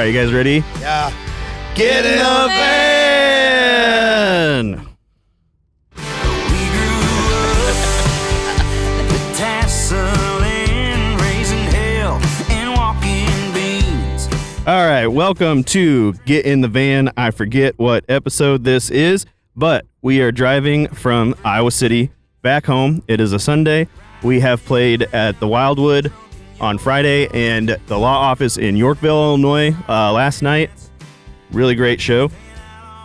right, you guys ready? Yeah. Get in the van! All right, welcome to Get in the Van. I forget what episode this is, but we are driving from Iowa City back home. It is a Sunday. We have played at the Wildwood on Friday and the Law Office in Yorkville, Illinois last night. Really great show.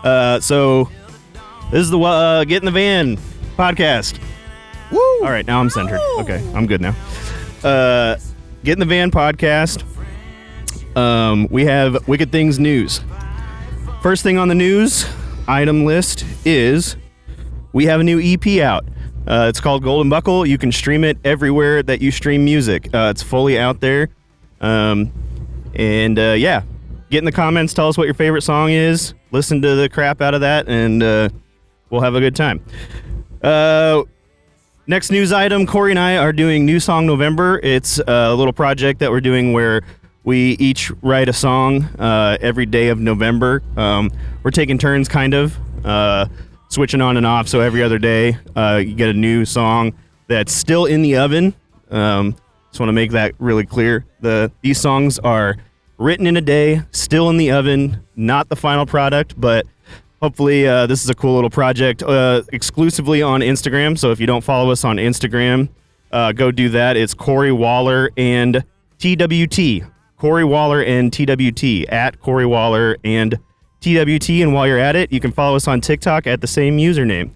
So this is the Get in the Van podcast. Woo! All right, now I'm centered. Okay, I'm good now. Get in the Van podcast. We have Wicked Things news. First thing on the news item list is we have a new EP out. It's called Golden Buckle. You can stream it everywhere that you stream music. It's fully out there. Yeah, get in the comments. Tell us what your favorite song is. Listen to the crap out of that, and we'll have a good time. Next news item, Corey and I are doing New Song November. It's a little project that we're doing where we each write a song every day of November. We're taking turns, kind of, switching on and off. So every other day, you get a new song that's still in the oven. Just want to make that really clear. These songs are written in a day, still in the oven, not the final product, but hopefully this is a cool little project exclusively on Instagram. So if you don't follow us on Instagram, go do that. It's Corey Waller and TWT. Corey Waller and TWT, at Corey Waller and TWT. And while you're at it, you can follow us on TikTok at the same username.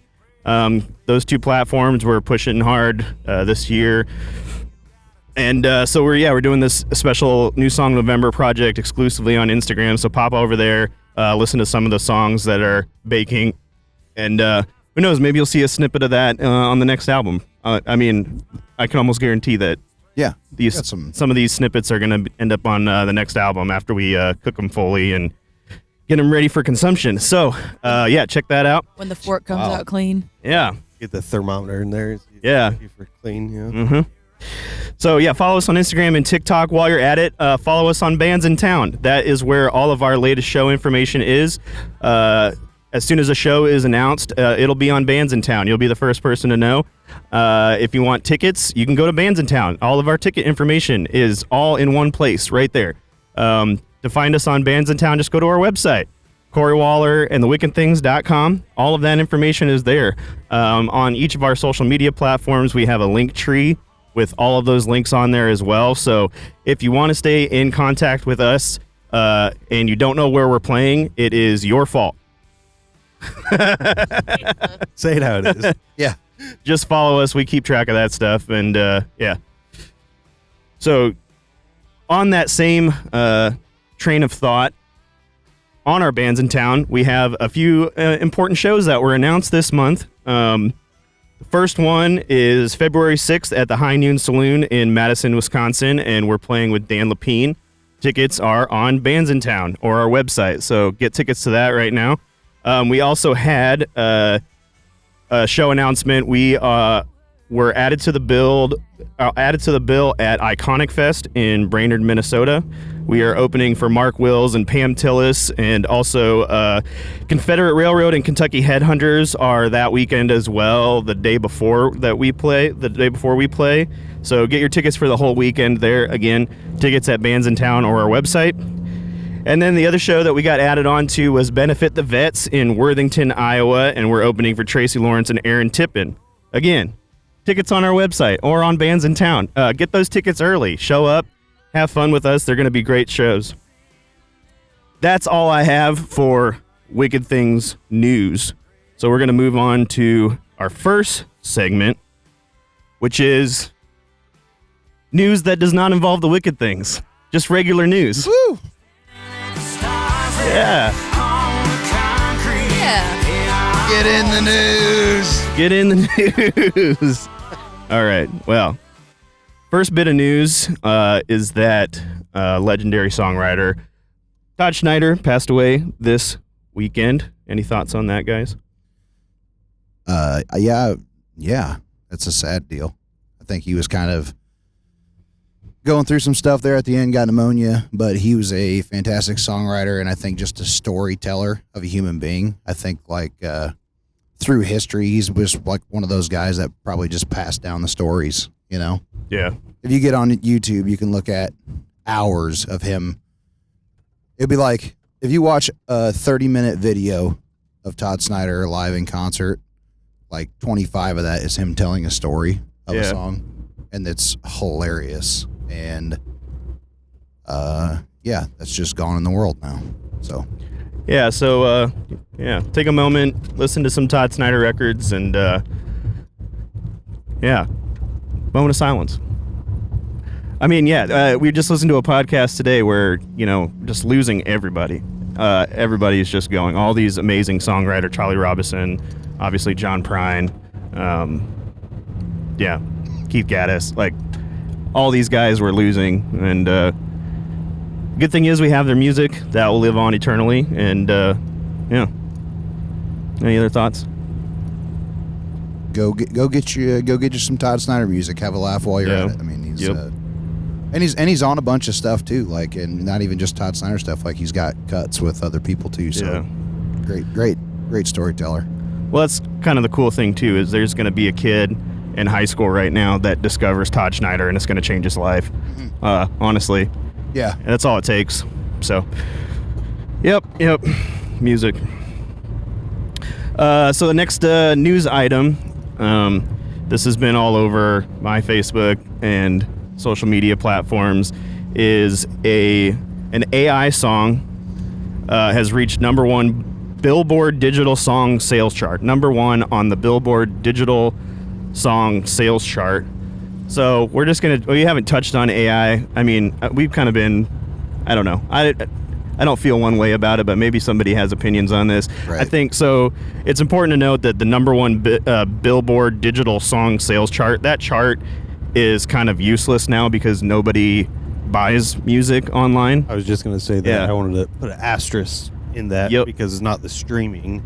Those two platforms we're pushing hard this year. And so we're doing this special New Song November project exclusively on Instagram. So pop over there, listen to some of the songs that are baking. And who knows, maybe you'll see a snippet of that on the next album. I mean, I can almost guarantee that. Yeah, some of these snippets are going to end up on the next album after we cook them fully and get them ready for consumption. So, check that out. When the fork comes out clean. Yeah. Get the thermometer in there. Yeah. For clean, yeah. Mm-hmm. So, follow us on Instagram and TikTok while you're at it. Follow us on Bands in Town. That is where all of our latest show information is. As soon as a show is announced, it'll be on Bands in Town. You'll be the first person to know. If you want tickets, you can go to Bands in Town. All of our ticket information is all in one place right there. To find us on Bands in Town, just go to our website, Corey Waller and thewickedthings.com. All of that information is there. On each of our social media platforms, we have a link tree with all of those links on there as well. So if you want to stay in contact with us and you don't know where we're playing, it is your fault. Say it how it is. Yeah. Just follow us. We keep track of that stuff. And so on that same train of thought, on our Bands in Town, we have a few important shows that were announced this month. The first one is February 6th at the High Noon Saloon in Madison, Wisconsin, and we're playing with Dan Lapine. Tickets are on Bands in Town or our website, so get tickets to that right now. We also had a show announcement. We were added to the bill at Iconic Fest in Brainerd, Minnesota. We are opening for Mark Wills and Pam Tillis, and also Confederate Railroad and Kentucky Headhunters are that weekend as well. The day before we play. So get your tickets for the whole weekend there. Again, tickets at Bands in Town or our website. And then the other show that we got added on to was Benefit the Vets in Worthington, Iowa, and we're opening for Tracy Lawrence and Aaron Tippin. Again, tickets on our website or on Bands in Town. Get those tickets early. Show up. Have fun with us. They're going to be great shows. That's all I have for Wicked Things news. So we're going to move on to our first segment, which is news that does not involve the Wicked Things. Just regular news. Woo! Yeah. Yeah. Get in the news. Get in the news. All right. Well, first bit of news is that legendary songwriter Todd Schneider passed away this weekend. Any thoughts on that, guys? Yeah. It's a sad deal. I think he was kind of going through some stuff there at the end, got pneumonia, but he was a fantastic songwriter and I think just a storyteller of a human being. I think through history, he's just like one of those guys that probably just passed down the stories, you know? Yeah. If you get on YouTube, you can look at hours of him. It'd be like if you watch a 30-minute video of Todd Snider live in concert, like 25 of that is him telling a story of a song, and it's hilarious. And that's just gone in the world now. So take a moment, listen to some Todd Snider records, and moment of silence. I mean, we just listened to a podcast today where, just losing everybody. Everybody's just going. All these amazing songwriters, Charlie Robinson, obviously John Prine, Keith Gaddis, like all these guys were losing. And good thing is we have their music that will live on eternally. And any other thoughts? Go get you some Todd Snider music. Have a laugh while you're at it. I mean, he's on a bunch of stuff too, like, and not even just Todd Snider stuff. Like, he's got cuts with other people too. So great storyteller. Well, that's kind of the cool thing too, is there's going to be a kid in high school right now that discovers Todd Snider, and it's going to change his life. Honestly, yeah, and that's all it takes. So, yep, music. So the next news item, this has been all over my Facebook and social media platforms, is an AI song has reached #1 Billboard Digital Song Sales Chart. #1 on the Billboard Digital Song Sales Chart. So we're just we haven't touched on AI. I mean, we've kind of been, I don't know. I don't feel one way about it, but maybe somebody has opinions on this. Right. I think so. It's important to note that the #1 Billboard Digital Song Sales Chart, that chart is kind of useless now because nobody buys music online. I was just going to say that. Yeah. I wanted to put an asterisk in that because it's not the streaming,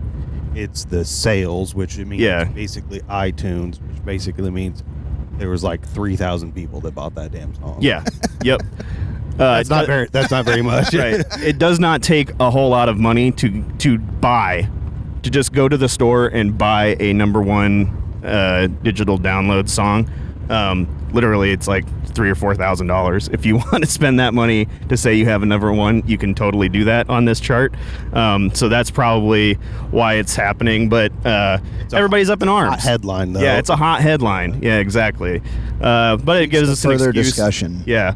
it's the sales, which it means basically iTunes, which basically means there was like 3,000 people that bought that damn song. Yeah. Yep. That's not very much. Right. It does not take a whole lot of money to just go to the store and buy a #1 digital download song. Literally, it's like $3,000 or $4,000. If you want to spend that money to say you have a #1, you can totally do that on this chart. So that's probably why it's happening. But everybody's up in arms. Hot headline, though. Yeah, it's a hot headline. Yeah, exactly. But it gives us an further excuse. discussion. Yeah,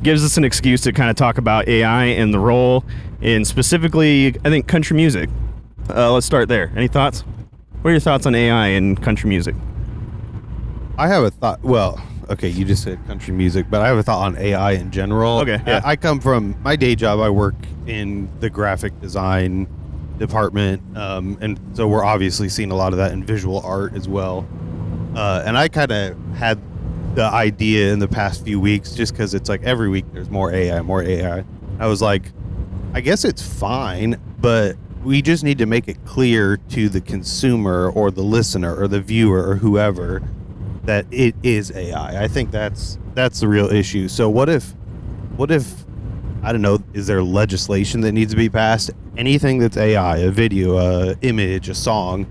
gives us an excuse to kind of talk about AI and the role in specifically, I think, country music. Let's start there. Any thoughts? What are your thoughts on AI and country music? I have a thought. Well, okay, you just said country music, but I have a thought on AI in general. Okay, yeah. I come from my day job. I work in the graphic design department, and so we're obviously seeing a lot of that in visual art as well. And I kind of had the idea in the past few weeks, just because it's like every week there's more AI, more AI. I was like, I guess it's fine, but we just need to make it clear to the consumer or the listener or the viewer or whoever that it is AI. I think that's the real issue. So what if I don't know, is there legislation that needs to be passed? Anything that's AI, a video, a image, a song.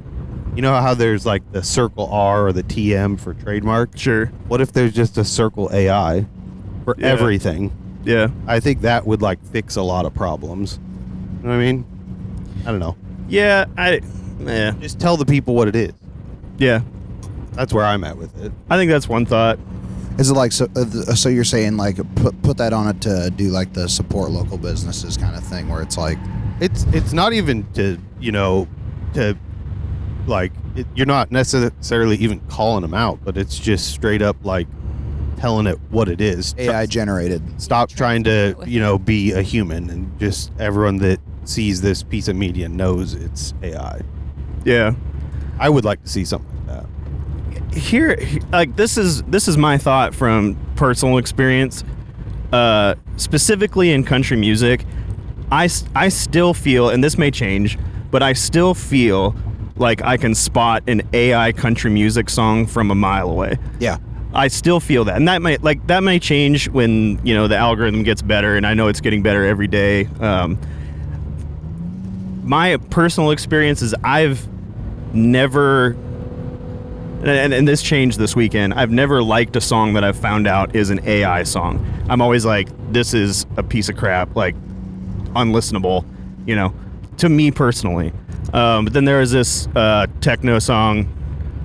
You know how there's like the circle R or the TM for trademark? Sure. What if there's just a circle AI for everything? Yeah. I think that would like fix a lot of problems. You know what I mean? I don't know. Yeah. Just tell the people what it is. Yeah. That's where I'm at with it. I think that's one thought. Is it like so you're saying like put that on it to do like the support local businesses kind of thing where it's like it's not even to like you're not necessarily even calling them out, but it's just straight up like telling it what it is. AI generated. Stop trying to be a human, and just everyone that sees this piece of media knows it's AI. Yeah. I would like to see something like that. Here, like this is my thought from personal experience, specifically in country music. I still feel, and this may change, but I still feel like I can spot an AI country music song from a mile away. Yeah. I still feel that, and that may change when the algorithm gets better, and I know it's getting better every day. My personal experience is I've never, and this changed this weekend, I've never liked a song that I've found out is an AI song. I'm always like, this is a piece of crap, like unlistenable, to me personally. But then there was this techno song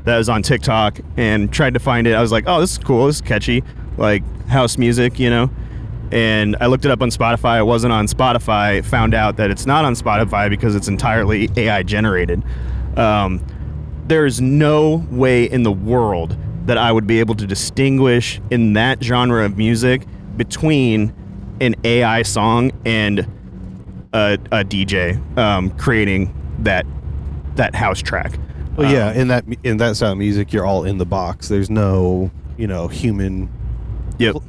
that was on TikTok, and tried to find it. I was like, oh, this is cool, this is catchy, like house music, and I looked it up on Spotify. It wasn't on Spotify. Found out that it's not on Spotify because it's entirely AI generated. There's no way in the world that I would be able to distinguish in that genre of music between an AI song and a DJ creating that house track. Well, yeah, in that sound music, you're all in the box. There's no, human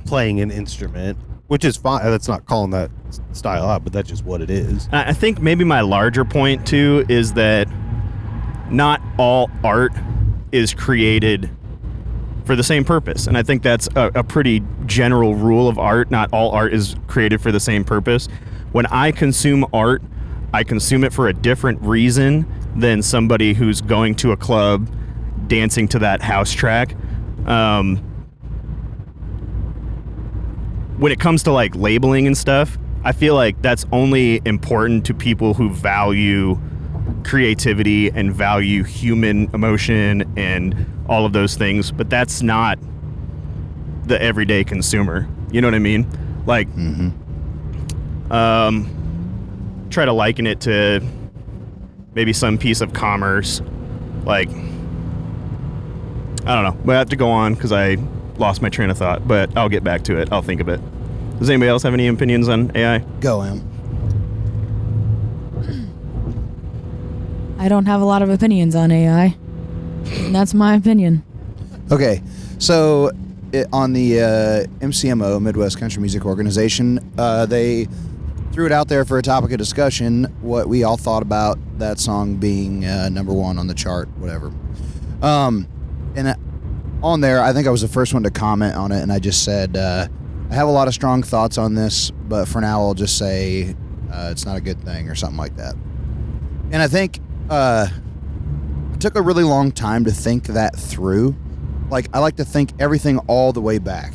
playing an instrument, which is fine. That's not calling that style out, but that's just what it is. I think maybe my larger point too is that not all art is created for the same purpose, and I think that's a pretty general rule of art. Not all art is created for the same purpose. When I consume art, I consume it for a different reason than somebody who's going to a club dancing to that house track. When it comes to like labeling and stuff, I feel like that's only important to people who value creativity and value human emotion and all of those things, but that's not the everyday consumer. You know what I mean? Like, try to liken it to maybe some piece of commerce, like, I don't know, but I have to go on because I lost my train of thought, but I'll get back to it. I'll think of it. Does anybody else have any opinions on AI? Go, Em. I don't have a lot of opinions on AI. And that's my opinion. Okay, so on the MCMO, Midwest Country Music Organization, they threw it out there for a topic of discussion, what we all thought about that song being number one on the chart, whatever. And on there, I think I was the first one to comment on it, and I just said, I have a lot of strong thoughts on this, but for now I'll just say it's not a good thing or something like that. And I think it took a really long time to think that through. Like, I like to think everything all the way back.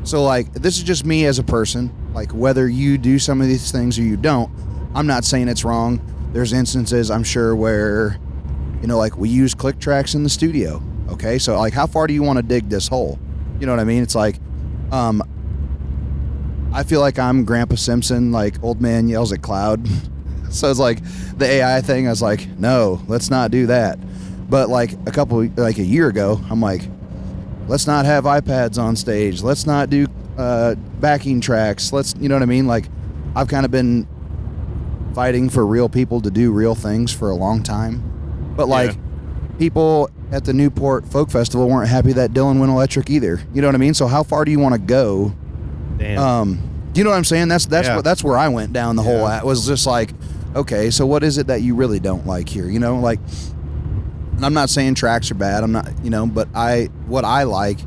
So, like, this is just me as a person. Like, whether you do some of these things or you don't, I'm not saying it's wrong. There's instances, I'm sure, where, like, we use click tracks in the studio. Okay, so, like, how far do you want to dig this hole? You know what I mean? It's like, I feel like I'm Grandpa Simpson, like, old man yells at cloud. So it's like, the AI thing, I was like, no, let's not do that. But, like, a year ago, I'm like, let's not have iPads on stage. Let's not do backing tracks. You know what I mean? Like, I've kind of been fighting for real people to do real things for a long time. But, like, people at the Newport Folk Festival weren't happy that Dylan went electric either. You know what I mean? So how far do you want to go? Damn. Do you know what I'm saying? That's where I went down the whole at, was just like, okay, so what is it that you really don't like here? Like, and I'm not saying tracks are bad. I'm not, but what I like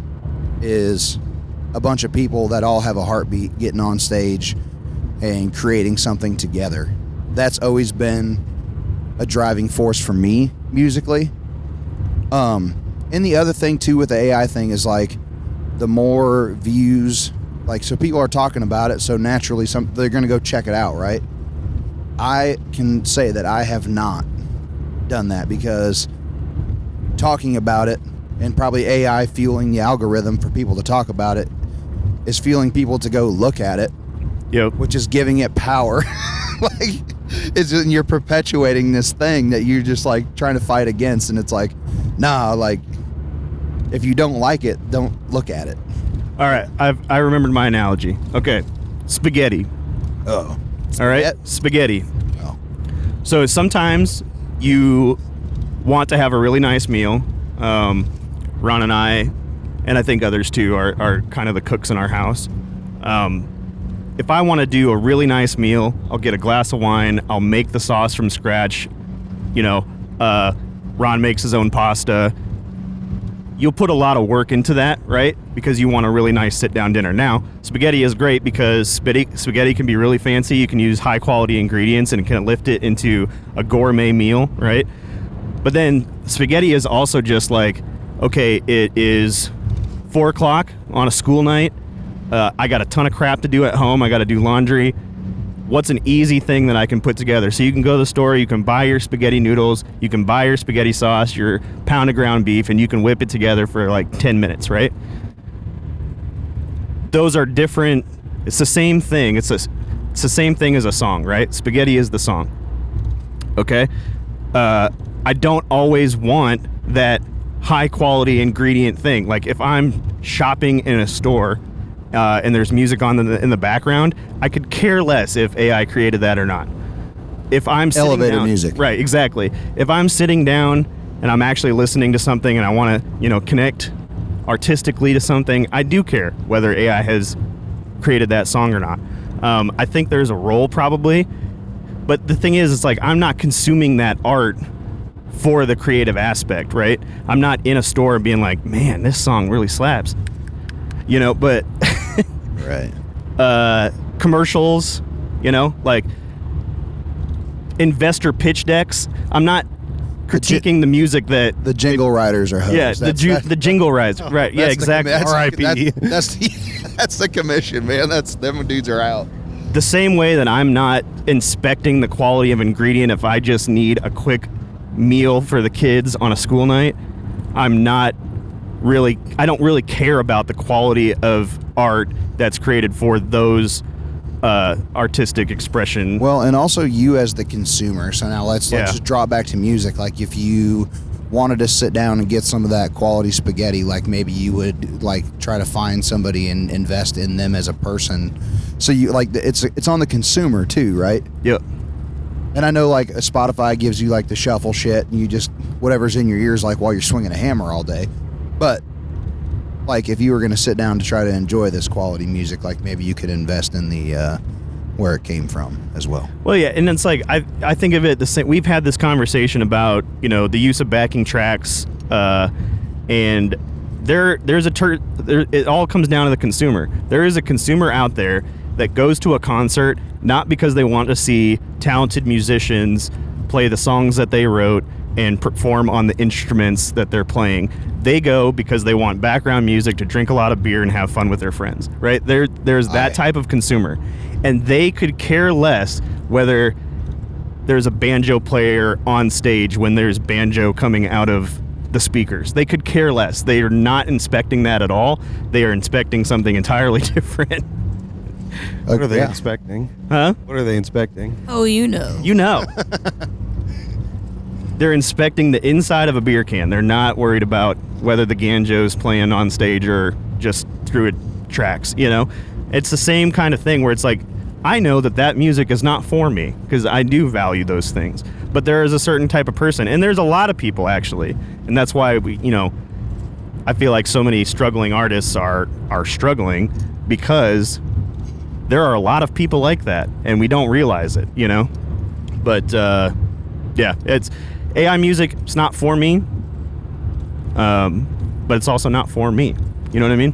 is a bunch of people that all have a heartbeat getting on stage and creating something together. That's always been a driving force for me musically. And the other thing too with the AI thing is, like, the more views, like, so people are talking about it, so naturally they're going to go check it out, right? I can say that I have not done that, because talking about it and probably AI fueling the algorithm for people to talk about it is fueling people to go look at it. Yep. Which is giving it power. Like, you're perpetuating this thing that you're just, like, trying to fight against, and it's like, nah, like, if you don't like it, don't look at it. All right, I remembered my analogy. Okay, spaghetti. Oh. All right, spaghetti. Oh. So sometimes you want to have a really nice meal. Ron and I think others too, are kind of the cooks in our house. If I want to do a really nice meal, I'll get a glass of wine. I'll make the sauce from scratch. Ron makes his own pasta. you'll put a lot of work into that, right? Because you want a really nice sit-down dinner. Now, spaghetti is great because spaghetti can be really fancy. You can use high-quality ingredients and it can lift it into a gourmet meal, right? But then spaghetti is also just like, okay, it is 4 o'clock on a school night. I got a ton of crap to do at home. I got to do laundry. What's an easy thing that I can put together? So you can go to the store, you can buy your spaghetti noodles, you can buy your spaghetti sauce, your pound of ground beef, and you can whip it together for like 10 minutes, right? Those are different. It's the same thing. It's the same thing as a song, right? Spaghetti is the song. Okay? I don't always want that high quality ingredient thing. Like if I'm shopping in a store and there's music on in the background, I could care less if AI created that or not. If I'm sitting elevator down, music, right? Exactly. If I'm sitting down and I'm actually listening to something and I want to, connect artistically to something, I do care whether AI has created that song or not. I think there's a role probably, but the thing is, it's like I'm not consuming that art for the creative aspect, right? I'm not in a store being like, man, this song really slaps, but right? Commercials, like investor pitch decks. I'm not critiquing the music that The jingle writers are hoes. yeah, the jingle rides, right? Yeah, exactly. R.I.P. That's the commission, man. Them dudes are out. The same way that I'm not inspecting the quality of ingredient if I just need a quick meal for the kids on a school night, I don't really care about the quality of art that's created for those artistic expression. Well, and also you as the consumer. So now let's just draw back to music. Like if you wanted to sit down and get some of that quality spaghetti, like maybe you would like try to find somebody and invest in them as a person. So you like it's on the consumer too, right? Yep. And I know like Spotify gives you like the shuffle shit and you just whatever's in your ears like while you're swinging a hammer all day. But like if you were going to sit down to try to enjoy this quality music, like maybe you could invest in the where it came from as well. Well, yeah, and it's like I think of it the same. We've had this conversation about the use of backing tracks, and it all comes down to the consumer. There is a consumer out there that goes to a concert not because they want to see talented musicians play the songs that they wrote and perform on the instruments that they're playing. They go because they want background music to drink a lot of beer and have fun with their friends, right? There's that type of consumer. And they could care less whether there's a banjo player on stage when there's banjo coming out of the speakers. They could care less. They are not inspecting that at all. They are inspecting something entirely different. What are they inspecting? Huh? What are they inspecting? Oh, you know. They're inspecting the inside of a beer can. They're not worried about whether the banjo's playing on stage or just through tracks, It's the same kind of thing where it's like, I know that music is not for me because I do value those things. But there is a certain type of person, and there's a lot of people actually. And that's why I feel like so many struggling artists are struggling because there are a lot of people like that and we don't realize it, But it's AI music. It's not for me, but it's also not for me. You know what I mean?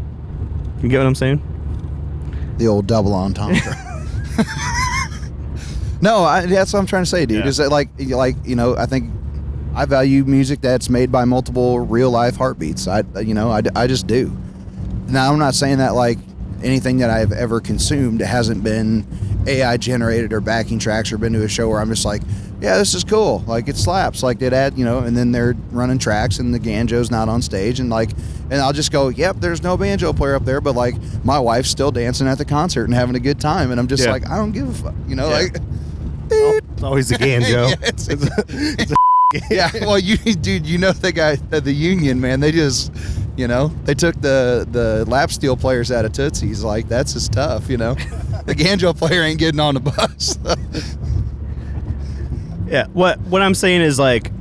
You get what I'm saying? The old double entendre. No, that's what I'm trying to say, dude. Yeah. Is that I think I value music that's made by multiple real life heartbeats. I just do. Now I'm not saying that like anything that I've ever consumed hasn't been AI generated or backing tracks or been to a show where I'm just like, yeah, this is cool. Like it slaps. Like they'd add, and then they're running tracks and the banjo's not on stage and I'll just go, yep, there's no banjo player up there, but like my wife's still dancing at the concert and having a good time, and I'm just like, I don't give a fuck, like. It's always the banjo. Yeah, well, dude, the guy at the union, man, they just, they took the lap steel players out of Tootsie's. Like that's just tough, The banjo player ain't getting on the bus. Yeah, what I'm saying is like,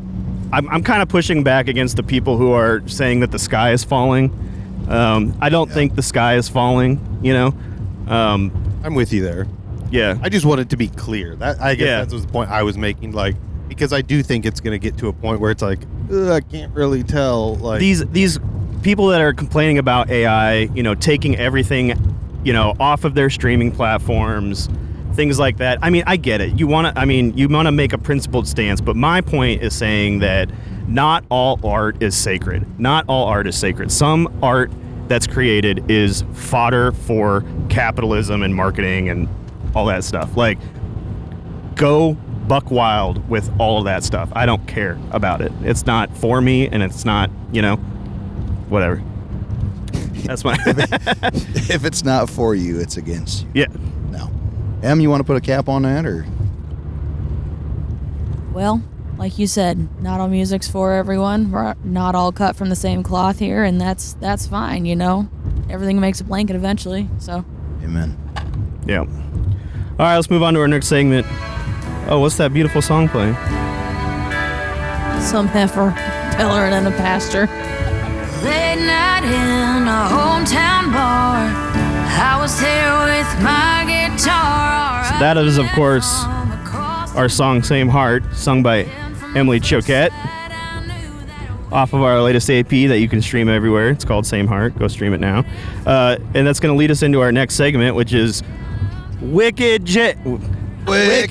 I'm kind of pushing back against the people who are saying that the sky is falling. I don't think the sky is falling. I'm with you there. Yeah, I just wanted to be clear. I guess that was the point I was making. Like, because I do think it's going to get to a point where it's like, I can't really tell. Like these people that are complaining about AI, taking everything, off of their streaming platforms, things like that. I mean, I get it. You want to make a principled stance, but my point is saying that not all art is sacred. Not all art is sacred. Some art that's created is fodder for capitalism and marketing and all that stuff. Like, go buck wild with all of that stuff. I don't care about it. It's not for me, and it's not, whatever. That's my... If it's not for you, it's against you. Yeah. No. Em, you want to put a cap on that, or? Well, like you said, not all music's for everyone. We're not all cut from the same cloth here, and that's fine, Everything makes a blanket eventually, so. Amen. Yeah. All right, let's move on to our next segment. Oh, what's that beautiful song playing? Some heifer pillaring in the pasture. Late night in a hometown bar, I was there with my guitar. So that is, of course, our song Same Heart, sung by Emily Choquette, off of our latest AP that you can stream everywhere. It's called Same Heart. Go stream it now. And that's going to lead us into our next segment, which is Wicked Jams. My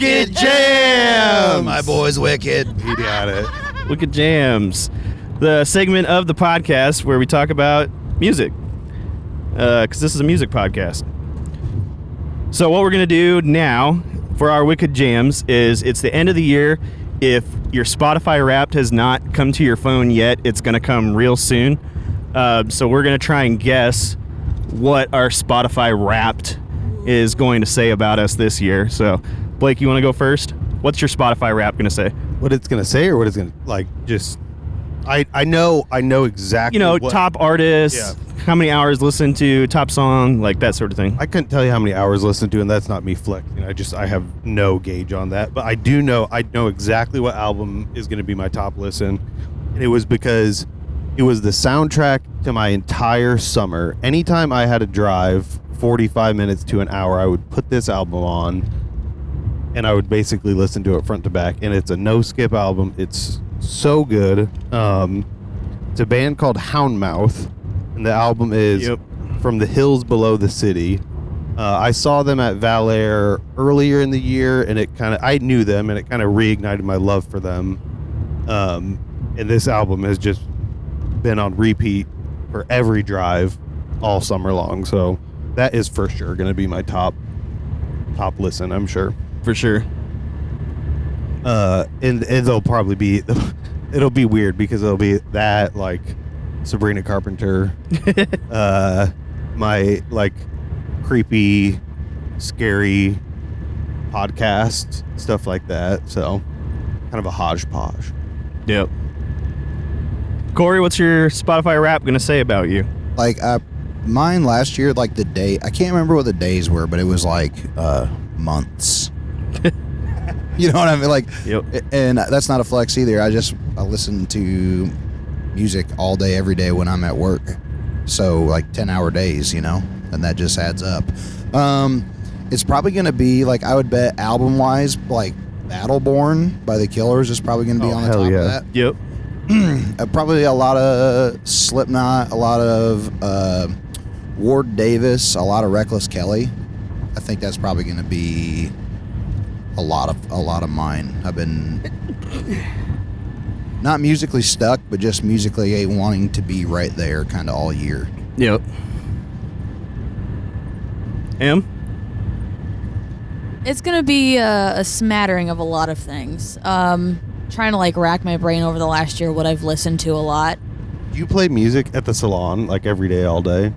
boy's wicked. He got it. Wicked Jams, the segment of the podcast where we talk about music, because this is a music podcast. So what we're going to do now for our Wicked Jams is, it's the end of the year. If your Spotify Wrapped has not come to your phone yet, it's going to come real soon. So we're going to try and guess what our Spotify Wrapped is going to say about us this year. So, Blake, you want to go first? What's your Spotify Wrapped going to say? What it's gonna say, or what it's gonna just. I know exactly. What, top artists, how many hours listened to, top song, like that sort of thing. I couldn't tell you how many hours listened to, and that's not me flexing. I have no gauge on that, but I know exactly what album is going to be my top listen, and it was because it was the soundtrack to my entire summer. Anytime I had to drive 45 minutes to an hour, I would put this album on, and I would basically listen to it front to back, and it's a no-skip album. It's so good. It's a band called Houndmouth, and the album is From the Hills Below the City. I saw them at Valair earlier in the year, and I knew them, and it kind of reignited my love for them. And this album has just been on repeat for every drive all summer long. So that is for sure going to be my top listen, I'm sure. For sure. And it'll probably be, it'll be weird because it'll be that, like, Sabrina Carpenter, my, like, creepy, scary podcast, stuff like that. So kind of a hodgepodge. Yep. Corey, what's your Spotify Wrapped going to say about you? Like, mine last year, like the day, I can't remember what the days were, but it was like months. You know what I mean? Like, and that's not a flex either. I listen to music all day, every day when I'm at work. So like 10-hour days, and that just adds up. It's probably going to be, like, I would bet album-wise, like Battleborn by The Killers is probably going to be on the top of that. Yep. Probably a lot of Slipknot, a lot of Ward Davis, a lot of Reckless Kelly. I think that's probably going to be a lot of mine. I've been not musically stuck, but just musically wanting to be right there kind of all year. Yep. Em? It's going to be a smattering of a lot of things. Trying to, like, rack my brain over the last year what I've listened to a lot. Do you play music at the salon, like, every day, all day?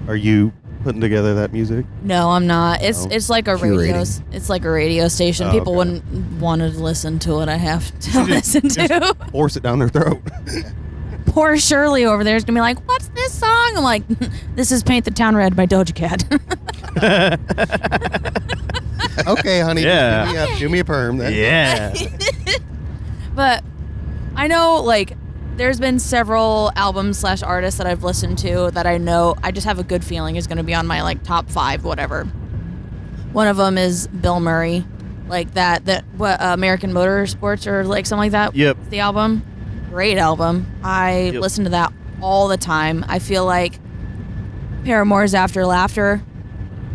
Are you putting together that music? No, I'm not. It's like a radio. Curating. It's like a radio station. People wouldn't want to listen to what I have to listen to. Force it down their throat. Poor Shirley over there is gonna be like, "What's this song?" I'm like, "This is Paint the Town Red by Doja Cat." Okay, honey. Yeah. Just give me a perm. Then. Yeah. But I know, like, there's been several albums / artists that I've listened to that I know I just have a good feeling is going to be on my, like, top 5, whatever. One of them is Bill Murray, like American Motorsports or like something like that. Yep. The album, great album. I listen to that all the time. I feel like Paramore's After Laughter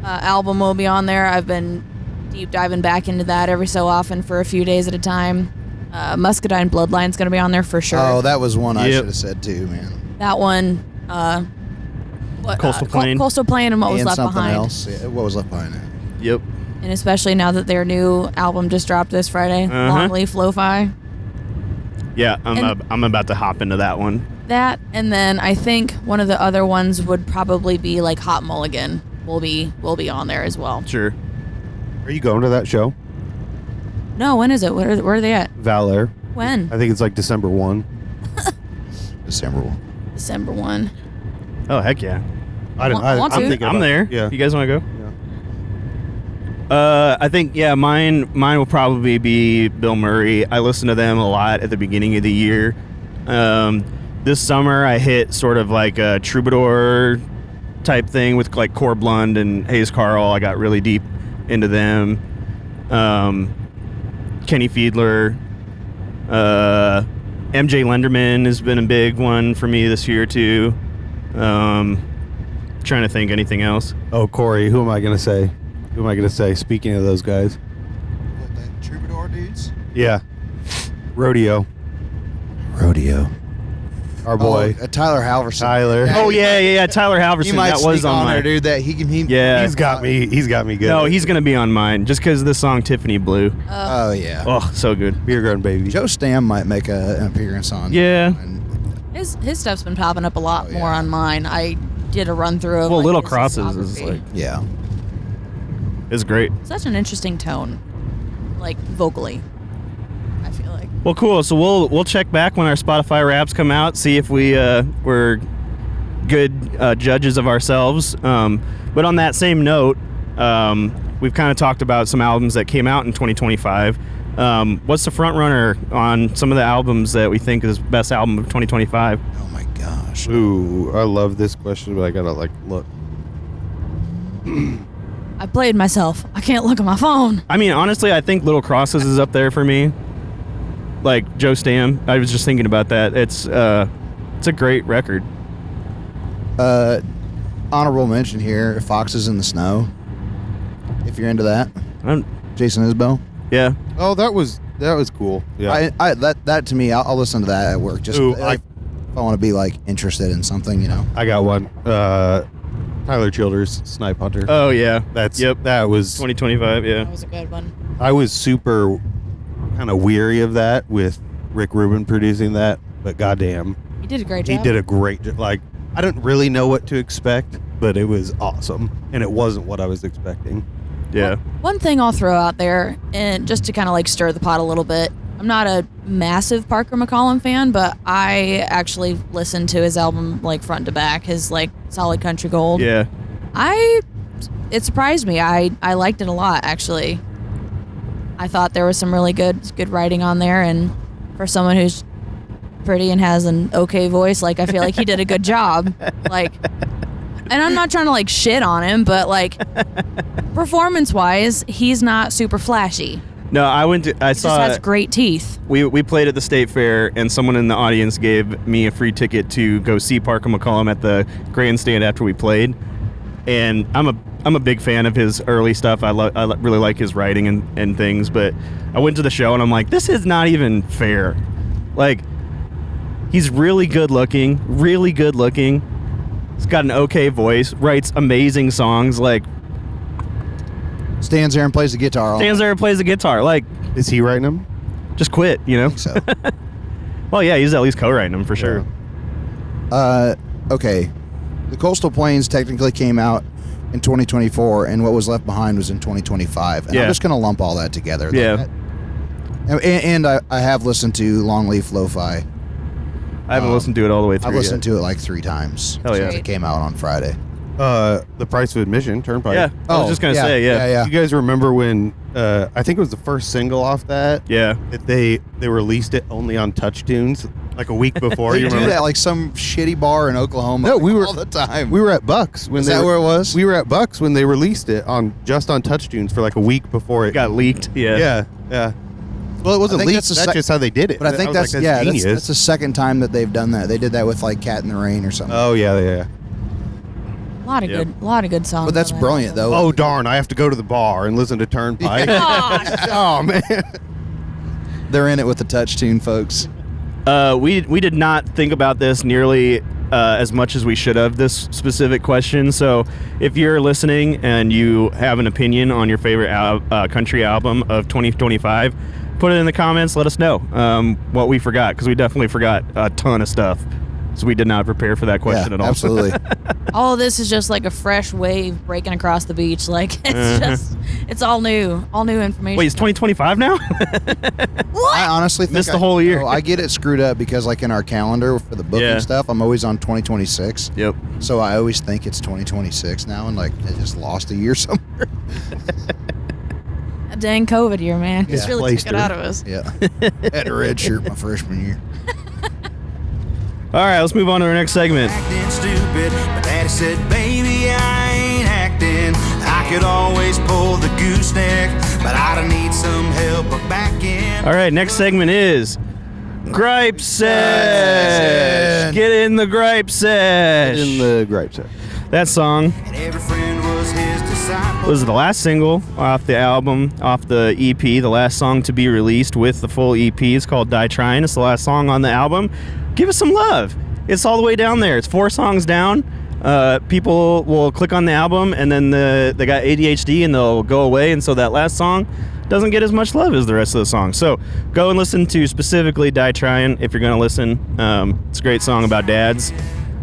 album will be on there. I've been deep diving back into that every so often for a few days at a time. Muscadine Bloodline's going to be on there for sure. Oh, that was one I Yep. should have said too, man. That one. Coastal Plain. Coastal Plain and What Was And Left something Behind. else. Yeah, what was left behind? Yep. And especially now that their new album just dropped this Friday, Longleaf Lo-Fi. Yeah, And- I'm about to hop into that one. That, and then I think one of the other ones would probably be like Hot Mulligan will be on there as well. Sure. Are you going to that show? No, when is it? Where are they at? Valor. When? I think it's like December 1. December 1. December 1. Oh heck yeah. I don't. Want I'm to? thinking I'm about there. it. Yeah. You guys want to go? Yeah. I think mine will probably be Bill Murray. I listen to them a lot at the beginning of the year. This summer I hit sort of like a troubadour type thing with like Core Blund and Hayes Carl. I got really deep into them. Kenny Fiedler, MJ Lenderman has been a big one for me this year too. Trying to think anything else. Oh, Corey, who am I going to say? Who am I going to say? Speaking of those guys. What, the troubadour dudes? Yeah. Rodeo. Our boy. Tyler Halverson. Tyler. Yeah, Oh yeah. Tyler Halverson. He might That was sneak on on my. there, dude. That he can. Yeah. He's got me good. No, he's gonna be on mine just because of the song Tiffany Blue. Oh yeah. Oh, so good. Beer Garden Baby. Joe Stam might make an appearance on. Yeah. And His stuff's been popping up a lot Oh, yeah. more on mine. I did a run through of Well, like, Little his Crosses is discography. like yeah. is great. Such an interesting tone, like vocally. I feel like. Well, cool. So we'll check back when our Spotify Wraps come out, see if we're good judges of ourselves. But on that same note, we've kind of talked about some albums that came out in 2025. What's the front runner on some of the albums that we think is best album of 2025? Oh my gosh. Ooh, I love this question, but I gotta look. I played myself. I can't look at my phone. I mean, honestly, I think Little Crosses is up there for me. Like Joe Stam, I was just thinking about that. It's a great record. Honorable mention here: Foxes in the Snow. If you're into that, Jason Isbell. Yeah. Oh, that was cool. Yeah. I that to me, I'll listen to that at work. Just Ooh, if I want to be like interested in something, you know. I got one. Tyler Childers, Snipe Hunter. Oh yeah. That was 2025. Yeah. That was a good one. I was super kind of weary of that with Rick Rubin producing that, but goddamn, You did a great he job. did a great job. Like, I didn't really know what to expect, but it was awesome, and it wasn't what I was expecting. Yeah. One thing I'll throw out there, and just to kind of like stir the pot a little bit, I'm not a massive Parker McCollum fan, but I actually listened to his album like front to back, his like Solid Country Gold. Yeah. It surprised me. I liked it a lot, actually. I thought there was some really good writing on there, and for someone who's pretty and has an okay voice, like I feel like he did a good job. Like, and I'm not trying to like shit on him, but like performance-wise, he's not super flashy. No, I He saw just has great teeth. we played at the State Fair, and someone in the audience gave me a free ticket to go see Parker McCollum at the grandstand after we played. And I'm a big fan of his early stuff. I really like his writing and things. But I went to the show and I'm like, this is not even fair. Like, he's really good looking. He's got an okay voice. Writes amazing songs. Like, Stands there and plays the guitar. stands there and plays the guitar. Like, Is he writing them? just quit. You know. So, Well, yeah, he's at least co-writing them for sure. okay, the Coastal Plains technically came out in 2024, and What Was Left Behind was in 2025. And Yeah. I'm just gonna lump all that together. Yeah. And I have listened to Longleaf Lo-Fi. I haven't listened to it all the way through. I've listened yet. to it like 3 times Hell yeah. since it came out on Friday. The price of admission, Turnpike. Yeah, I was just gonna say, yeah. You guys remember when I think it was the first single off that Yeah. that they released it only on Touch Tunes like a week before. They You do remember? that like some shitty bar in Oklahoma. No, we were all the time. We were at Bucks when Is they that where it was? We were at Bucks when they released it on Touch Tunes for like a week before it Got leaked. Yeah. Yeah. Well, it wasn't I think leaked. that's That's just how they did it. But I think was that's like, genius. that's the second time that they've done that. They did that with like Cat in the Rain or something. Oh yeah. A lot of good songs. But that's on that brilliant album. though. Oh darn! I have to go to the bar and listen to Turnpike. Gosh. Oh man. They're in it with the touch tune, folks. We did not think about this nearly as much as we should have, this specific question. So if you're listening and you have an opinion on your favorite country album of 2025, put it in the comments. Let us know what we forgot, because we definitely forgot a ton of stuff. So we did not prepare for that question at all. Absolutely. All of this is just like a fresh wave breaking across the beach. Like it's all new information. Wait, it's 2025 now? I honestly think Missed the whole year. I get it screwed up because like in our calendar for the booking stuff, I'm always on 2026. Yep. So I always think it's 2026 now, and like I just lost a year somewhere. A dang COVID year, man. Just really took it out of us. Yeah. Had a red shirt my freshman year. All right, let's move on to our next segment. Acting stupid, but Daddy said, baby, I ain't acting. I could always pull the gooseneck, but I don't need some help back in. All right, next segment is Gripe Sesh. Get in the Gripe Sesh. In the gripe set. That song And every friend was his disciple. was the last single off the album, off the EP. The last song to be released with the full EP is called Die Trying. It's the last song on the album. Give us some love. It's all the way down there. It's 4 songs down. People will click on the album, and then they got ADHD, and they'll go away, and so that last song doesn't get as much love as the rest of the song. So go and listen to specifically Die Trying if you're going to listen. It's a great song about dads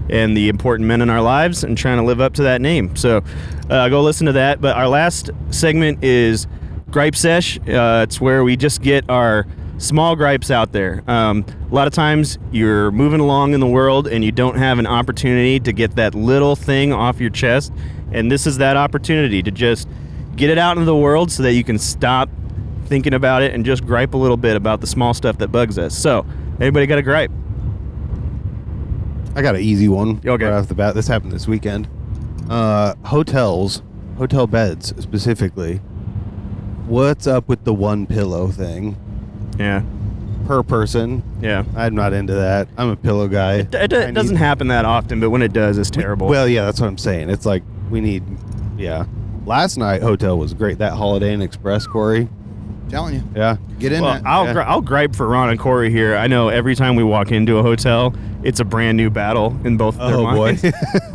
and the important men in our lives and trying to live up to that name. So go listen to that. But our last segment is Gripe Sesh. It's where we just get our small gripes out there. A lot of times you're moving along in the world and you don't have an opportunity to get that little thing off your chest. And this is that opportunity to just get it out into the world so that you can stop thinking about it and just gripe a little bit about the small stuff that bugs us. So, anybody got a gripe? I got an easy one. Okay. Right off the bat. This happened this weekend. Hotel beds specifically. What's up with the one pillow thing Yeah. per person? Yeah. I'm not into that. I'm a pillow guy. It doesn't happen that often, but when it does, it's terrible. Well, yeah, that's what I'm saying. It's like we need. Yeah. Last night hotel was great. That Holiday Inn Express, Corey. Telling you. Yeah. Get in Well, it. I'll gripe for Ron and Corey here. I know every time we walk into a hotel, it's a brand new battle in both of their Oh, boy. minds.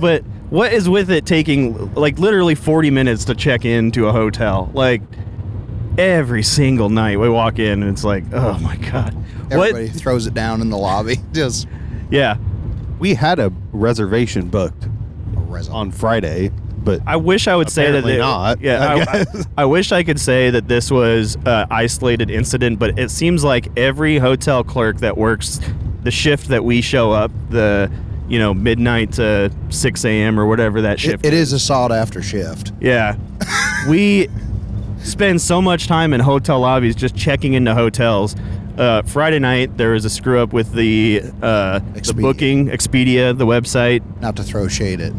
But what is with it taking like literally 40 minutes to check into a hotel? Like every single night we walk in and it's like, oh my God. Everybody throws it down in the lobby. Just Yeah. We had a reservation booked on Friday, but I wish I would say that Apparently not, I Yeah, guess. I wish I could say that this was an isolated incident, but it seems like every hotel clerk that works the shift that we show up, the midnight to 6 a.m. or whatever that shift. it is a sought after shift. Yeah, we spend so much time in hotel lobbies just checking into hotels. Friday night there was a screw up with the booking Expedia, the website. Not to throw shade at.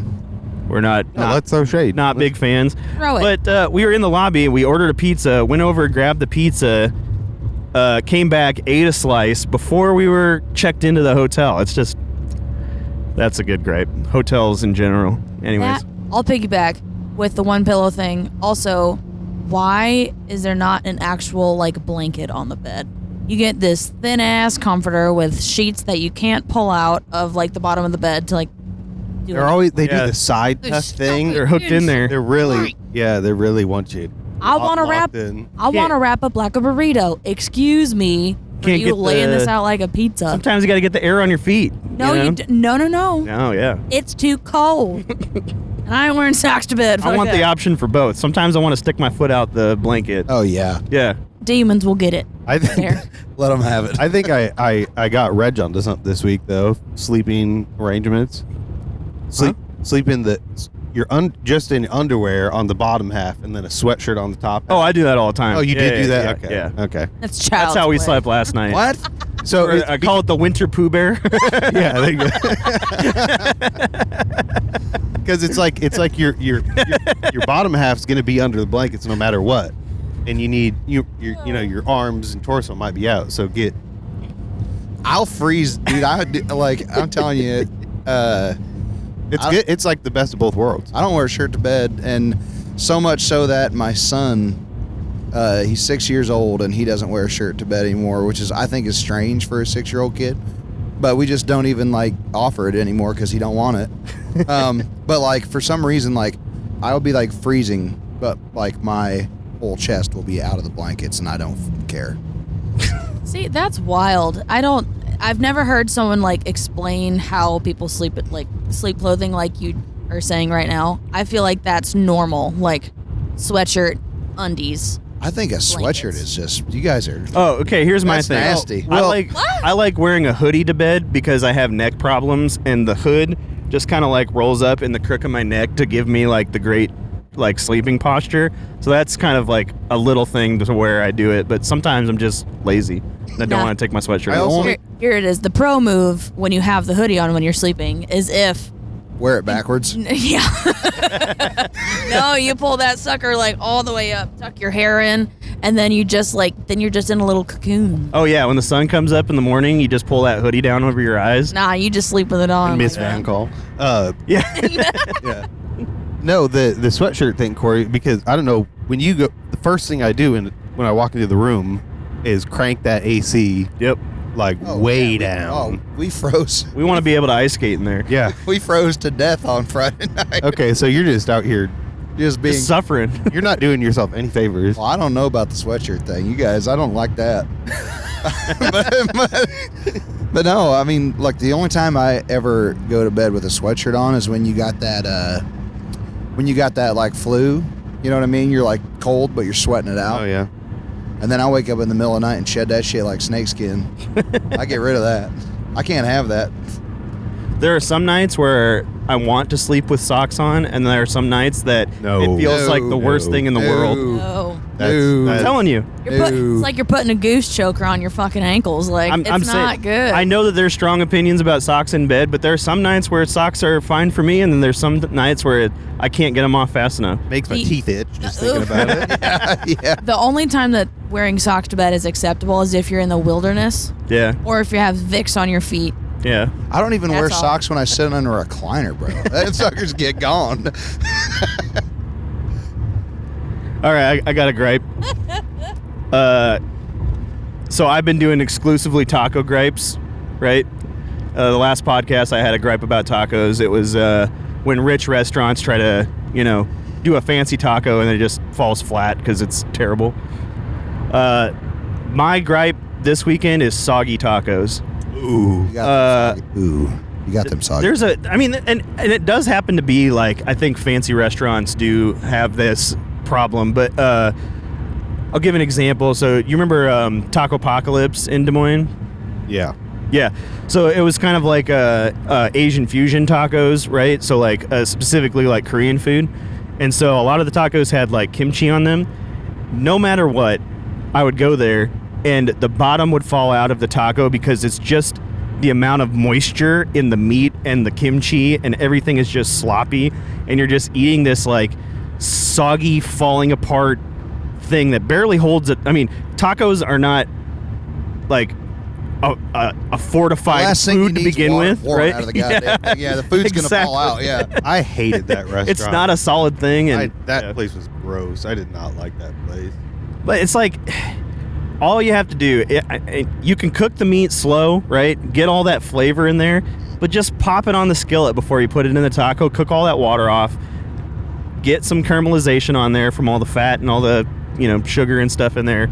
We're not let's throw shade. not big fans. Throw it. But we were in the lobby. We ordered a pizza. Went over, grabbed the pizza. Came back, ate a slice before we were checked into the hotel. It's just that's a good gripe. Hotels in general. Anyways, I'll piggyback with the one pillow thing. Also, why is there not an actual like blanket on the bed? You get this thin ass comforter with sheets that you can't pull out of like the bottom of the bed to like do They're it. always do Yeah. the side They're tuck thing. stupid. they're hooked in there. They're really they really want you. I want to wrap. locked in. I want to wrap up like a burrito. Excuse me. For Can't you get laying the- this out like a pizza. Sometimes you got to get the air on your feet. No, you know? you no. Oh yeah. It's too cold. And I ain't wearing socks to bed. I Fuck want the that. option for both. Sometimes I want to stick my foot out the blanket. Oh yeah. Yeah. Demons will get it. I think There. Let them have it. I think I got Reg onto something this week though. Sleeping arrangements. Sleep in the you're just in underwear on the bottom half and then a sweatshirt on the top. Oh, I do that all the time. Oh, you Yeah, did do yeah, that? yeah, Okay. Yeah. Okay. That's child's That's how we play. slept last night. What? So Or I call it the winter poo bear. yeah, because it's like your bottom half's gonna be under the blankets no matter what. and you need your arms and torso might be out. So I'll freeze, dude. I'm telling you, it's good. It's like the best of both worlds. I don't wear a shirt to bed, and so much so that my son, he's 6 years old, and he doesn't wear a shirt to bed anymore, which I think is strange for a 6-year-old kid. But we just don't even like offer it anymore because he don't want it. But like for some reason, like I'll be like freezing, but like my whole chest will be out of the blankets, and I don't care. See, that's wild. I've never heard someone like explain how people sleep clothing like you are saying right now. I feel like that's normal, like sweatshirt, undies. I think a sweatshirt is just, you guys are. Oh, okay. Here's my That's thing. nasty. I like wearing a hoodie to bed because I have neck problems, and the hood just kind of like rolls up in the crook of my neck to give me like the great like sleeping posture. So that's kind of like a little thing to where I do it. But sometimes I'm just lazy. I don't want to take my sweatshirt off. Here it is. The pro move when you have the hoodie on when you're sleeping is if wear it backwards. Yeah. No, you pull that sucker like all the way up, tuck your hair in, and then you're just in a little cocoon. Oh yeah, when the sun comes up in the morning, you just pull that hoodie down over your eyes. Nah, you just sleep with it on. Miss Van Call. Yeah. Yeah. No, the sweatshirt thing, Corey, because I don't know, when you go, the first thing I do when I walk into the room is crank that AC. Yep. Like way down. We froze. We want to be able to ice skate in there. Yeah. We froze to death on Friday night. Okay, so you're just out here Just being suffering. You're not doing yourself any favors. Well, I don't know about the sweatshirt thing. You guys, I don't like that. but no, I mean, like the only time I ever go to bed with a sweatshirt on is when you got that like flu. You know what I mean? You're like cold, but you're sweating it out. Oh yeah. And then I wake up in the middle of the night and shed that shit like snakeskin. I get rid of that. I can't have that. There are some nights where I want to sleep with socks on, and there are some nights that it feels like the worst thing in the world. No. I'm telling you. It's like you're putting a goose choker on your fucking ankles. Like, it's not good. I know that there's strong opinions about socks in bed, but there are some nights where socks are fine for me, and then there's some nights where I can't get them off fast enough. Makes my teeth itch just thinking about it. Yeah. The only time that wearing socks to bed is acceptable is if you're in the wilderness. Yeah. Or if you have Vicks on your feet. Yeah. I don't even wear That's all. socks when I sit under a recliner, bro. That suckers get gone. All right, I got a gripe. So I've been doing exclusively taco gripes, right? The last podcast I had a gripe about tacos. It was when rich restaurants try to, do a fancy taco and it just falls flat because it's terrible. My gripe this weekend is soggy tacos. Ooh. You got them soggy. And it does happen to be like, I think fancy restaurants do have this problem, but I'll give an example. So you remember Taco Apocalypse in Des Moines? Yeah. Yeah. So it was kind of like Asian fusion tacos, right? So like specifically like Korean food. And so a lot of the tacos had like kimchi on them. No matter what, I would go there and the bottom would fall out of the taco because it's just the amount of moisture in the meat and the kimchi, and everything is just sloppy, and you're just eating this like soggy, falling apart thing that barely holds it. I mean, tacos are not like a fortified food to begin with, right? Out of the goddamn thing. Yeah, the food's gonna fall out. Yeah, I hated that restaurant. It's not a solid thing, and that place was gross. I did not like that place. But it's like, all you have to do, you can cook the meat slow, right? Get all that flavor in there, but just pop it on the skillet before you put it in the taco. Cook all that water off. Get some caramelization on there from all the fat and all the, sugar and stuff in there.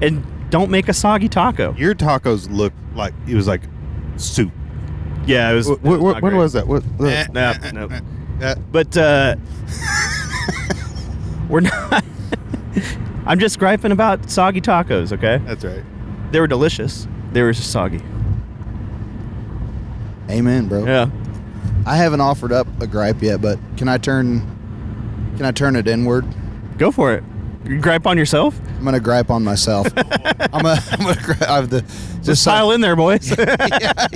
And don't make a soggy taco. Your tacos looked like it was like soup. Yeah, it was. When was that? No. But we're not. I'm just griping about soggy tacos, okay? That's right. They were delicious. They were just soggy. Amen, bro. Yeah. I haven't offered up a gripe yet, but can I turn it inward? Go for it. You gripe on yourself? I'm gonna gripe on myself. I'm gonna gripe. Just pile in there, boys. yeah.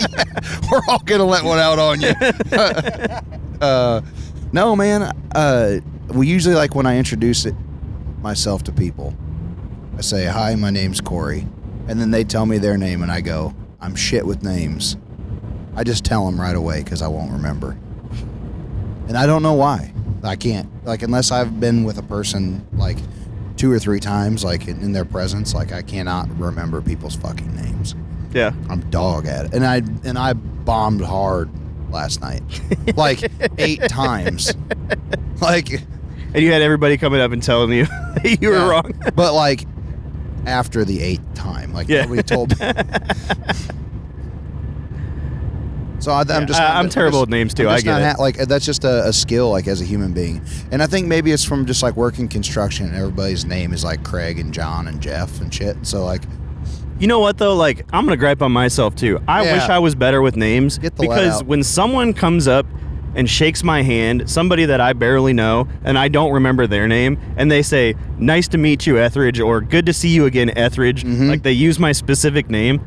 We're all gonna let one out on you. No, man. We usually, like, when I introduce myself to people. I say, hi, my name's Corey. And then they tell me their name, and I go, I'm shit with names. I just tell them right away because I won't remember. And I don't know why. I can't. Like, unless I've been with a person, like, 2 or 3 times, like, in their presence, like, I cannot remember people's fucking names. Yeah. I'm dog at it. And I bombed hard last night. Like, 8 times. Like... And you had everybody coming up and telling you that you were wrong. But, like, after the 8th time. Like, nobody told me. So I'm just. I'm terrible with names too. I get it. Like that's just a skill, like as a human being, and I think maybe it's from just like working construction. And everybody's name is like Craig and John and Jeff and shit. So like, you know what though? Like I'm gonna gripe on myself too. I wish I was better with names because when someone comes up and shakes my hand, somebody that I barely know and I don't remember their name, and they say, "Nice to meet you, Etheridge," or "Good to see you again, Etheridge," like they use my specific name.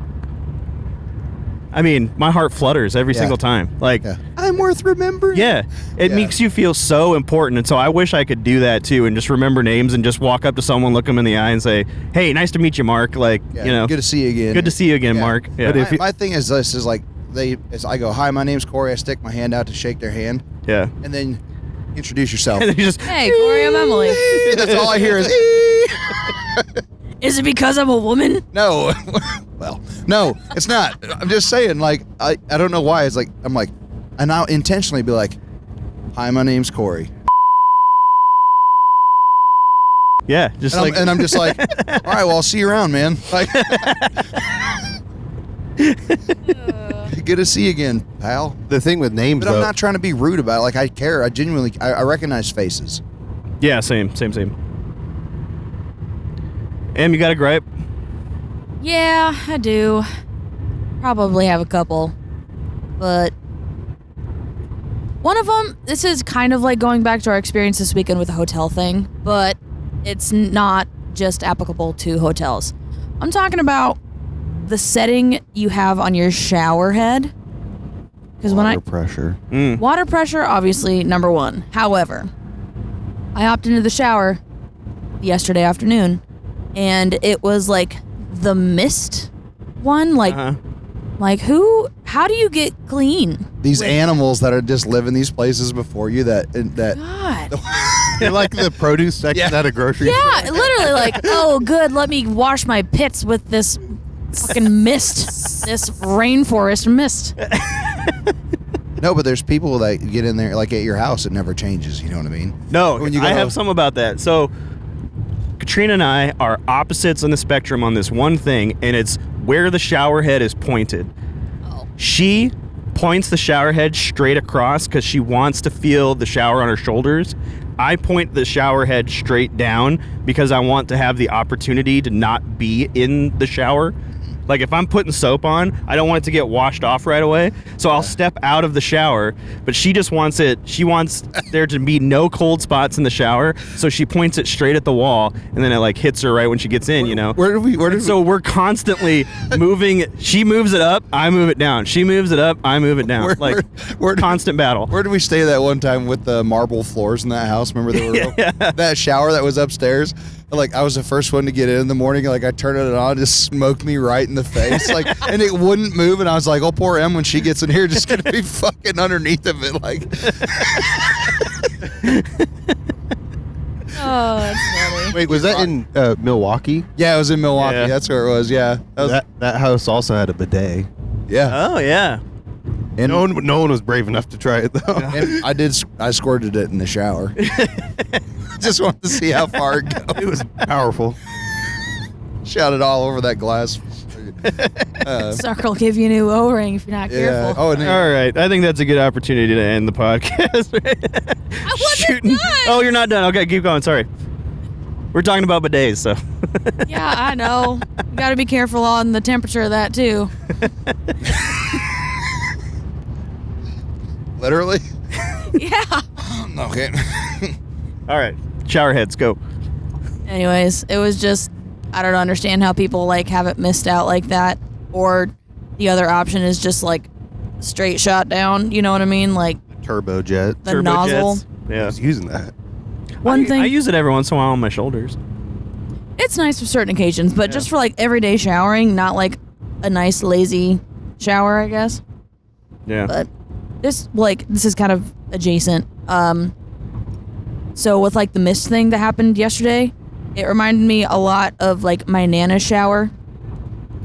I mean, my heart flutters every single time. Like, I'm worth remembering. Yeah, it makes you feel so important, and so I wish I could do that too, and just remember names and just walk up to someone, look them in the eye, and say, "Hey, nice to meet you, Mark." Like, you know, good to see you again. Good to see you again, Mark. Yeah. But my thing is this: is like I go, "Hi, my name's Corey." I stick my hand out to shake their hand. Yeah. And then introduce yourself. And then you just, Hey, Corey, I'm Emily. That's all I hear is. Is it because I'm a woman? No. Well, no, it's not. I'm just saying, like, I don't know why. It's like, I'm like, and I'll intentionally be like, hi, my name's Corey. yeah, just And like, I'm just like, all right, well, I'll see you around, man. Like, good to see you again, pal. The thing with names, But though, I'm not trying to be rude about it. Like, I care. I genuinely, I recognize faces. yeah, same. Em, you got a gripe? Yeah, I do. Probably have a couple. But one of them, this is kind of like going back to our experience this weekend with the hotel thing, but it's not just applicable to hotels. I'm talking about the setting you have on your shower head. Because water pressure. Water pressure, obviously, number one. However, I hopped into the shower yesterday afternoon, and it was like the mist one. Like, how do you get clean? These animals that are just living these places before you that God. You're like the produce section at a grocery store. Yeah, literally like, oh, good, let me wash my pits with this fucking mist, this rainforest mist. No, but there's people that get in there, like at your house, it never changes. You know what I mean? No, When you go I to- have some about that. So Katrina and I are opposites on the spectrum on this one thing, and it's where the shower head is pointed. Oh. She points the shower head straight across because she wants to feel the shower on her shoulders. I point the shower head straight down because I want to have the opportunity to not be in the shower. Like if I'm putting soap on, I don't want it to get washed off right away. So I'll step out of the shower, but she just wants it. She wants there to be no cold spots in the shower. So she points it straight at the wall, and then it like hits her right when she gets in, you know? Where did we? So we're constantly moving. She moves it up, I move it down. She moves it up, I move it down. Where Constant battle. Where did we stay that one time with the marble floors in that house? Remember they were that shower that was upstairs? Like I was the first one to get in the morning. Like I turned it on, it just smoked me right in the face. Like, and it wouldn't move. And I was like, "Oh, poor Em, when she gets in here, just gonna be fucking underneath of it." Like, Oh, that's funny. Wait, was that in Milwaukee? yeah, it was in Milwaukee. Yeah. That's where it was. Yeah, That house also had a bidet. yeah. Oh yeah. And, No one was brave enough to try it though. and I squirted it in the shower. Just wanted to see how far it goes. It was powerful. Shot it all over that glass. Sucker will give you a new O-ring if you're not Yeah. careful. Oh, and All right. I think that's a good opportunity to end the podcast. I wasn't done. Oh, you're not done. Okay, keep going. Sorry. We're talking about bidets, so. Yeah, I know. You got to be careful on the temperature of that too. literally. Yeah. Okay. All right. Shower heads, go. Anyways, it was just, I don't understand how people like have it missed out like that, or the other option is just like straight shot down. You know what I mean? Like Turbojet. the nozzle. Yeah. I was using that. One thing. I use it every once in a while on my shoulders. It's nice for certain occasions, but just for like everyday showering, not like a nice lazy shower, I guess. Yeah. But this is kind of adjacent. So with like the mist thing that happened yesterday, it reminded me a lot of like my Nana's shower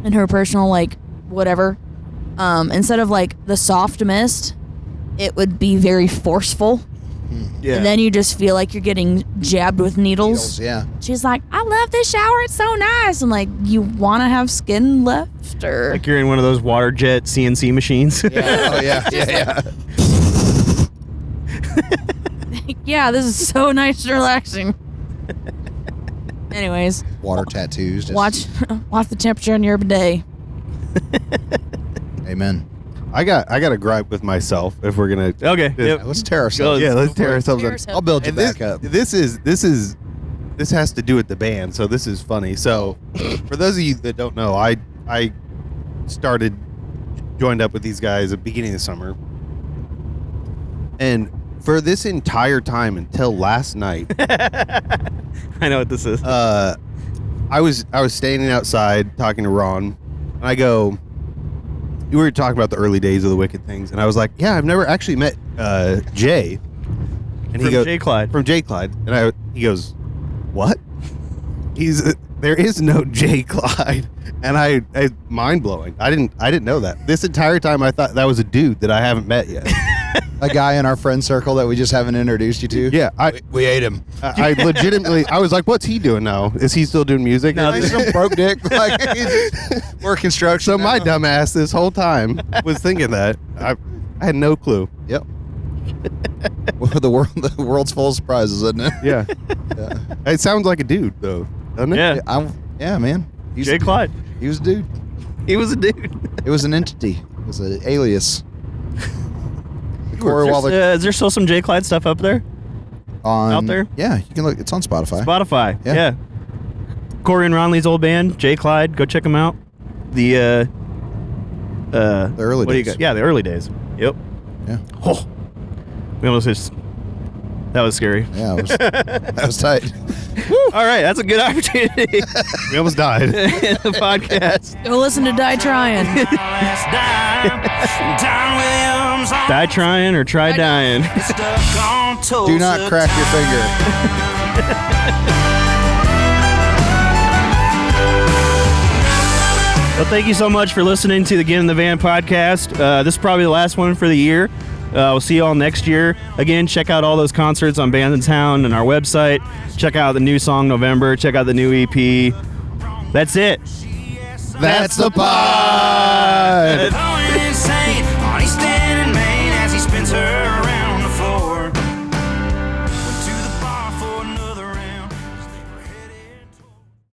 and her personal like whatever. Instead of like the soft mist, it would be very forceful. Yeah. And then you just feel like you're getting jabbed with needles. Yeah. She's like, I love this shower. It's so nice. I'm like, you want to have skin left? Or Like you're in one of those water jet CNC machines. Yeah. Oh yeah. Yeah. yeah, this is so nice and relaxing. Anyways, Water tattoos. Just, watch the temperature on your bidet. Amen. I got a gripe with myself if we're gonna. Okay. Yep. Let's tear ourselves. Yeah, let's tear ourselves Tear up. ourselves I'll build you And back up. This has to do with the band, so this is funny. So, for those of you that don't know, I joined up with these guys at the beginning of the summer, and for this entire time until last night, I know what this is. I was standing outside talking to Ron, and I go, we were talking about the early days of the Wicked things, and I was like, yeah, I've never actually met Jay. And From J. Clyde. From J. Clyde. And he goes, what? There is no J. Clyde. And I mind blowing. I didn't know that. This entire time I thought that was a dude that I haven't met yet. A guy in our friend circle that we just haven't introduced you to. Yeah, We ate him. I legitimately, I was like, what's he doing now? Is he still doing music? No, He's some broke dick. Like he's work construction. So my now. dumbass this whole time was thinking that. I had no clue. Yep. Well, the world's full of surprises, isn't it? Yeah. Yeah. It sounds like a dude, though, doesn't it? Yeah. Yeah, man. He's J. Clyde. He was a dude. He was a dude. It was an entity. It was an alias. Corey Waller Is there still some J. Clyde stuff up there? on out there? Yeah, you can look. It's on Spotify. Spotify. Yeah. Yeah. Corey and Ronley's old band, J. Clyde. Go check them out. The early what do you days. got? Yeah, the early days. Yep. Yeah. Oh, we almost just. That was scary. Yeah, that was tight. All right, that's a good opportunity We almost died. in the podcast. Go listen to Die Trying. Die trying or try dying. Do not crack your finger. Well, thank you so much for listening to the Get in the Van podcast. This is probably the last one for the year. We'll see you all next year. Again, check out all those concerts on Bands in Town and our website. Check out the new song November. Check out the new EP. That's it. That's the pod.